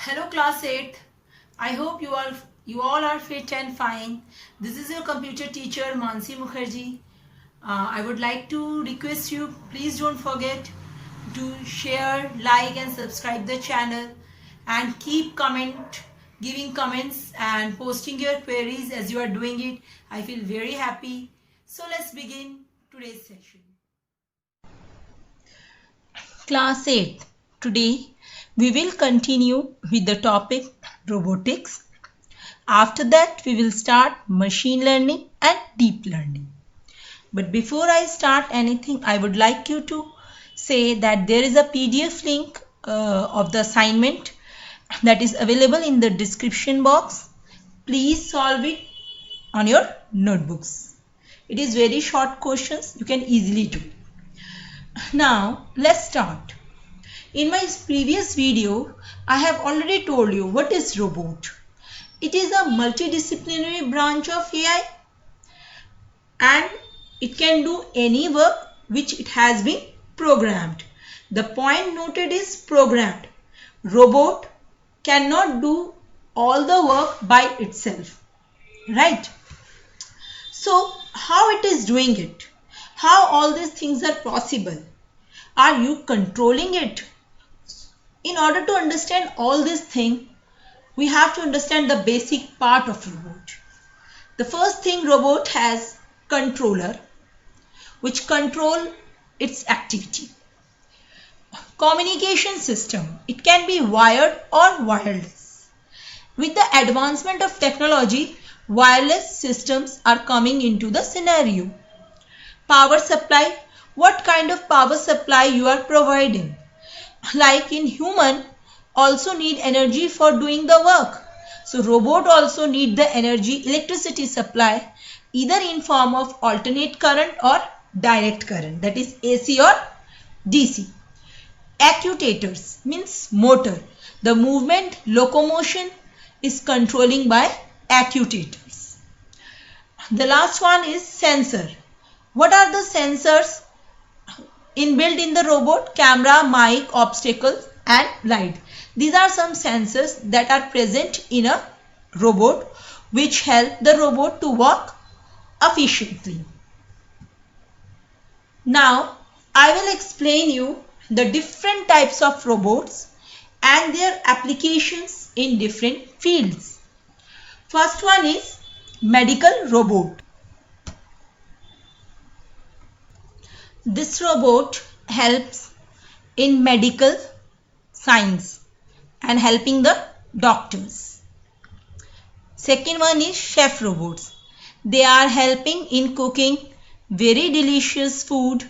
Hello class 8th. I hope you all are fit and fine. This is your computer teacher Mansi Mukherjee. I would like to request you, please don't forget to share, like and subscribe the channel and keep giving comments and posting your queries as you are doing it. I feel very happy. So let's begin today's session. Class 8. Today we will continue with the topic robotics. After that we will start machine learning and deep learning. But before I start anything, I would like you to say that there is a PDF link of the assignment that is available in the description box. Please solve it on your notebooks. It is very short questions, you can easily do. Now let's start. In my previous video, I have already told you what is robot. It is a multidisciplinary branch of AI and it can do any work which it has been programmed. The point noted is programmed. Robot cannot do all the work by itself, right? So how it is doing it? How all these things are possible? Are you controlling it? In order to understand all these things, we have to understand the basic part of robot. The first thing, robot has controller which control its activity. Communication system, it can be wired or wireless. With the advancement of technology, wireless systems are coming into the scenario. Power supply, what kind of power supply you are providing? Like in human also need energy for doing the work. So robot also need the energy, electricity supply, either in form of alternate current or direct current, that is AC or DC. Actuators means motor. The movement, locomotion is controlling by actuators. The last one is sensor. What are the sensors inbuilt in the robot? Camera, mic, obstacle and light. These are some sensors that are present in a robot which help the robot to work efficiently. Now I will explain you the different types of robots and their applications in different fields. First one is medical robot. This robot helps in medical science and helping the doctors. Second one is chef robots. They are helping in cooking very delicious food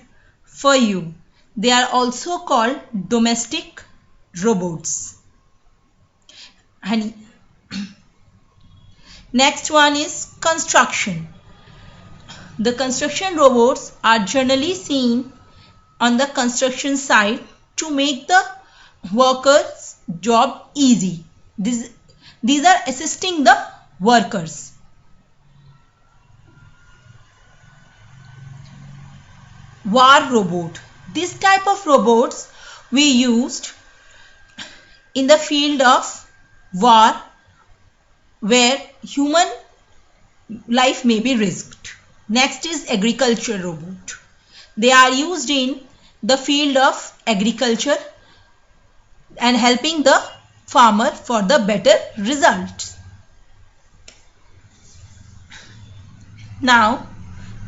for you. They are also called domestic robots. And next one is construction. The construction robots are generally seen on the construction site to make the workers' job easy. These are assisting the workers. War robot. This type of robots we used in the field of war where human life may be risked. Next is agriculture robot. They are used in the field of agriculture and helping the farmer for the better results. Now,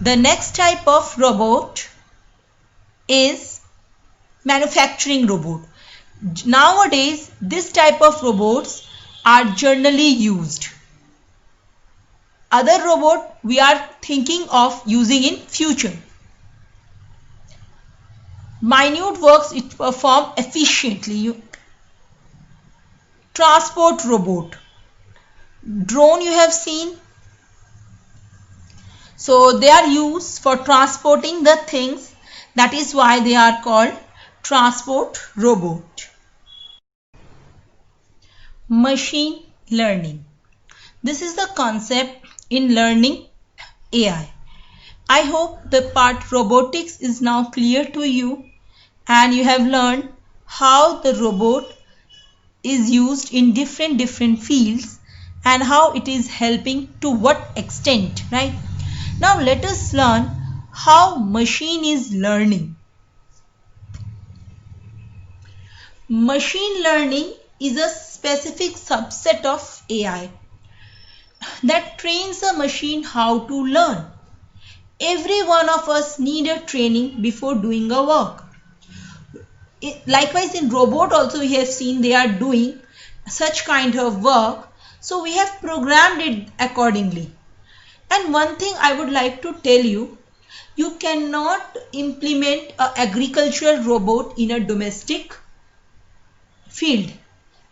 the next type of robot is manufacturing robot. Nowadays, this type of robots are generally used. Other robot we are thinking of using in future. Minute works it perform efficiently. Transport robot. Drone you have seen. So they are used for transporting the things. That is why they are called transport robot. Machine learning. This is the concept in learning AI. I hope the part robotics is now clear to you and you have learned how the robot is used in different fields and how it is helping to what extent, right? Now let us learn how machine is learning. Machine learning is a specific subset of AI that trains a machine how to learn. Every one of us need a training before doing a work. Likewise in robot also we have seen they are doing such kind of work, so we have programmed it accordingly. And one thing I would like to tell you, you cannot implement an agricultural robot in a domestic field.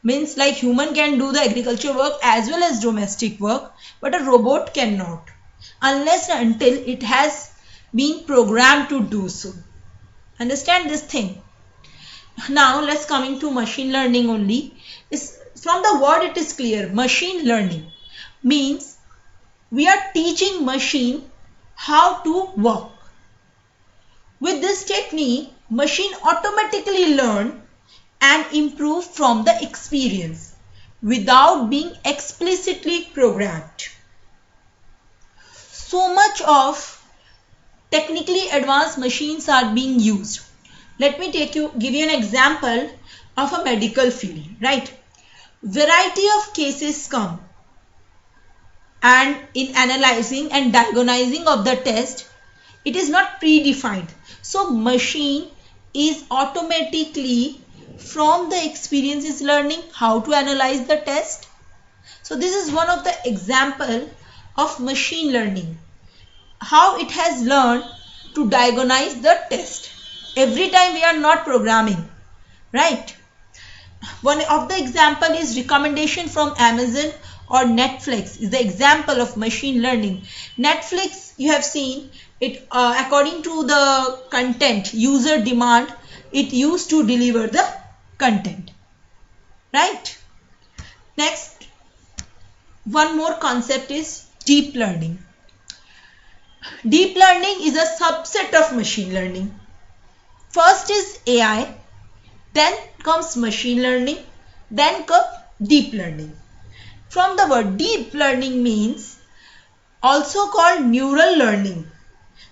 Means like human can do the agriculture work as well as domestic work, but a robot cannot unless and until it has been programmed to do so. Understand this thing? Now let's coming to machine learning only. From the word it is clear, machine learning means we are teaching machine how to work. With this technique, machine automatically learn and improve from the experience without being explicitly programmed. So much of technically advanced machines are being used. Let me give you an example of a medical field, right? Variety of cases come, and in analyzing and diagnosing of the test, it is not predefined. So machine is automatically from the experience is learning how to analyze the test. So this is one of the example of machine learning, how it has learned to diagnose the test. Every time we are not programming, right? One of the example is recommendation from Amazon or Netflix is the example of machine learning. Netflix, you have seen it according to the content user demand, it used to deliver the content, right? Next, one more concept is deep learning. Deep learning is a subset of machine learning. First is AI, then comes machine learning, then comes deep learning. From the word deep learning means also called neural learning,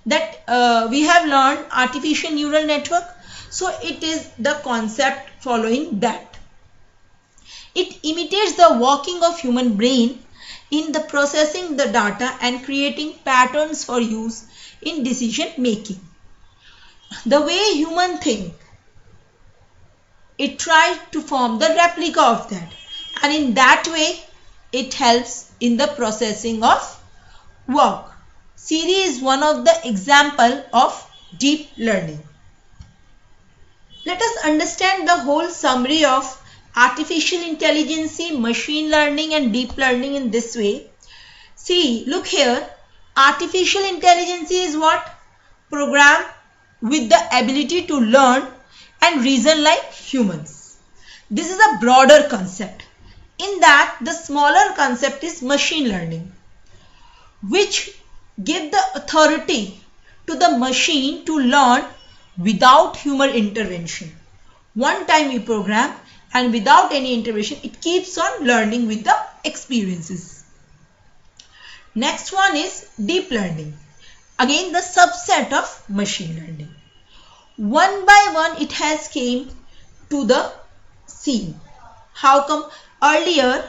that we have learned artificial neural network. So it is the concept following that. It imitates the working of human brain in the processing the data and creating patterns for use in decision making. The way human think, it tries to form the replica of that, and in that way it helps in the processing of work. Siri is one of the example of deep learning. Let us understand the whole summary of artificial intelligence, machine learning and deep learning in this way. See, look here, artificial intelligence is what? Program with the ability to learn and reason like humans. This is a broader concept. In that, the smaller concept is machine learning, which give the authority to the machine to learn without human intervention. One time we program and without any intervention, it keeps on learning with the experiences. Next one is deep learning. Again, the subset of machine learning. One by one it has came to the scene. How come? Earlier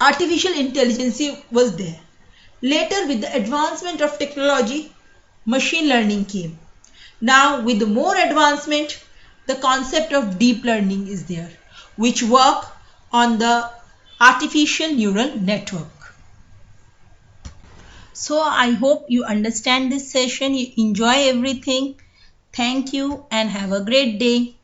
artificial intelligence was there. Later, with the advancement of technology, machine learning came. Now with the more advancement, the concept of deep learning is there, which work on the artificial neural network. So I hope you understand this session, you enjoy everything. Thank you and have a great day.